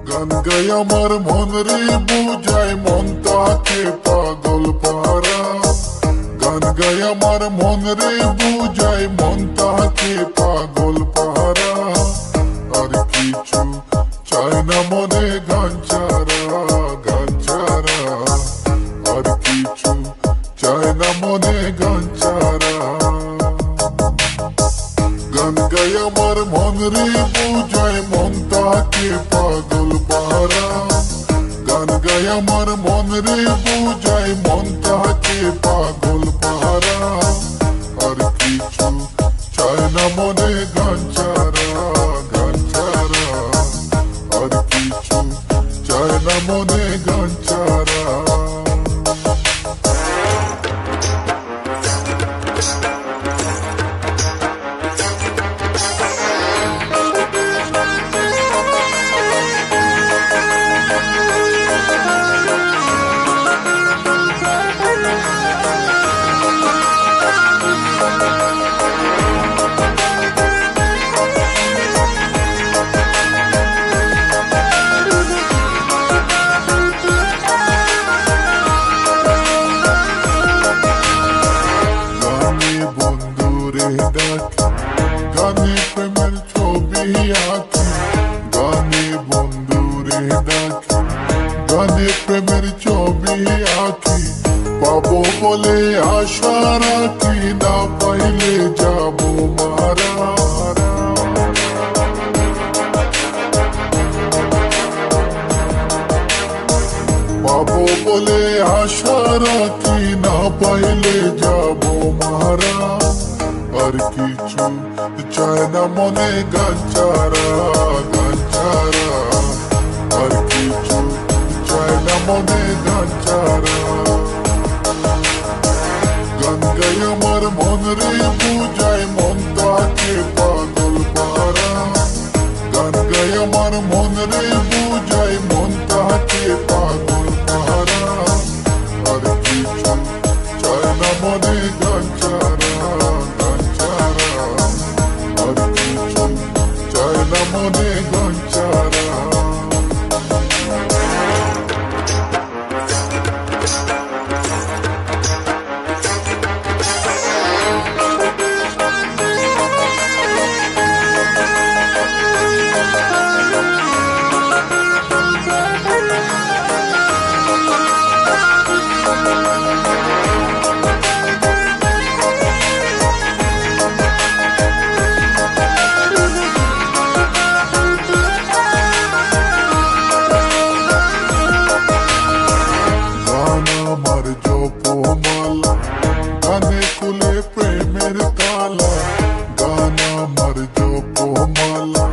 গান গাই আমার মন রে বুঝায় মন তাকে পাগল পারা। গান গাই আমার মন রে বুঝায় মন তাকে পাগল পারা। আর কিছু চায় না মনে গান ছাড়া, গান ছাড়া। আর কিছু চায় না মনে গান ছাড়া। গান গাই আমার মন রে বুঝায় মন তাকে পাগল পারা। গান গাই আমার মন রে বুঝায় মন তাকে পাগল পারা। আর কিছু চায় না মনে গান ছাড়া, গান ছাড়া। আর কিছু চায় না মনে গান ছাড়া। গানে প্রেমের ছবি আঁকি, গানে বন্ধুরে ডাকি। গানে প্রেমের ছবি আঁকি, পাবো বলে আশা রাখি। না পাইলে যাবো মারা। পাবো বলে আশা রাখি, না পাইলে যাবো মারা। আর কিছু চায় না মনে গান ছাড়া, গান ছাড়া। আর কিছু চায় না মনে গান ছাড়া। গান গাই আমার মন রে বুঝায় মন তাকে পাগল পারা। গান গাই আমার মন রে বুঝায় মন তাকে পাগল পারা। আর কিছু চায় না মনে গান ছাড়া, গান ছাড়া। আর কিছু চায় না মনে গান ছাড়া। আমার জপমালা, গানে কুলে প্রেমের তালা। গান আমার জপমালা,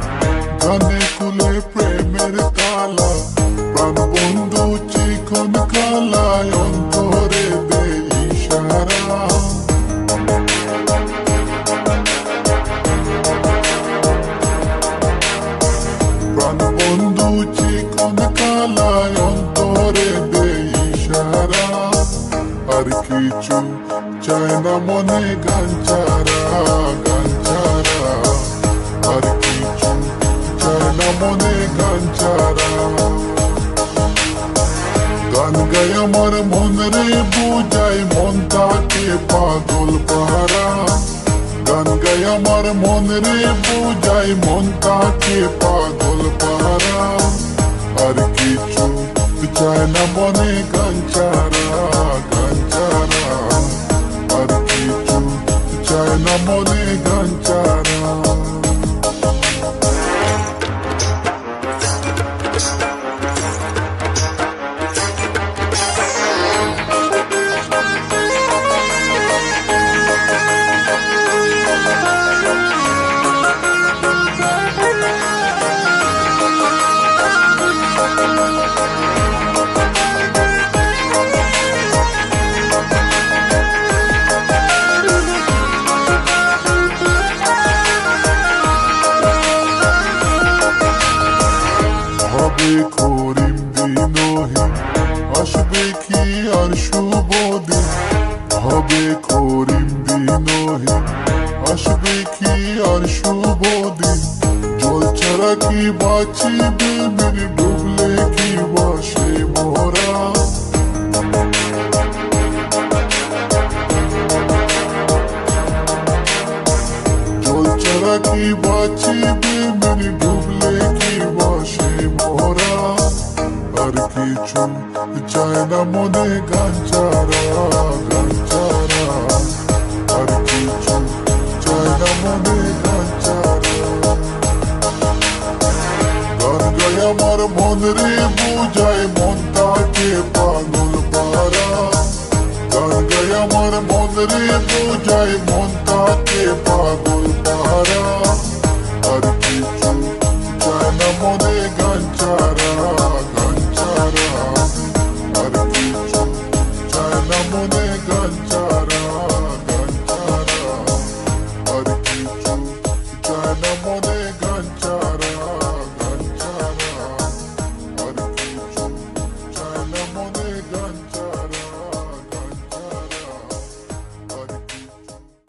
গানে কুলে প্রেমের তালা। প্রাণ বন্ধু চিকন কালায় অন্তরে দে ইশারা। প্রাণ বন্ধু চিকন কালায় অন্তরে দে ইশারা। আর কিছু চায় না মনে গান ছাড়া, গান ছাড়া। আর কিছু চায় না মনে গান ছাড়া। গান গাই আমার মন রে বুঝায় মন তাকে পাগল পারা। গান গাই আমার মন রে বুঝায় মন তাকে পাগল পারা। আর কিছু চায় না মনে গান ছাড়া, গান ছাড়া। আর কিছু চায় না মনে গান ছাড়া। হবে করিম বিনহীন, আসবে কি আর শুভ দিন। হবে করিম বিনহীন, আসবে কি আর শুভ দিন। জল ছাড়া কি বাঁচিবে মেরে ডুব কিছু চায় না মনে গান ছাড়া, গান ছাড়া আর কিছু চায় না মনে গান ছাড়া। গান গায় আমার মন রে বুঝায় মনটাকে পাগল পারা, গান গায় আমার মন রে বুঝায় মনটাকে পাগল পারা।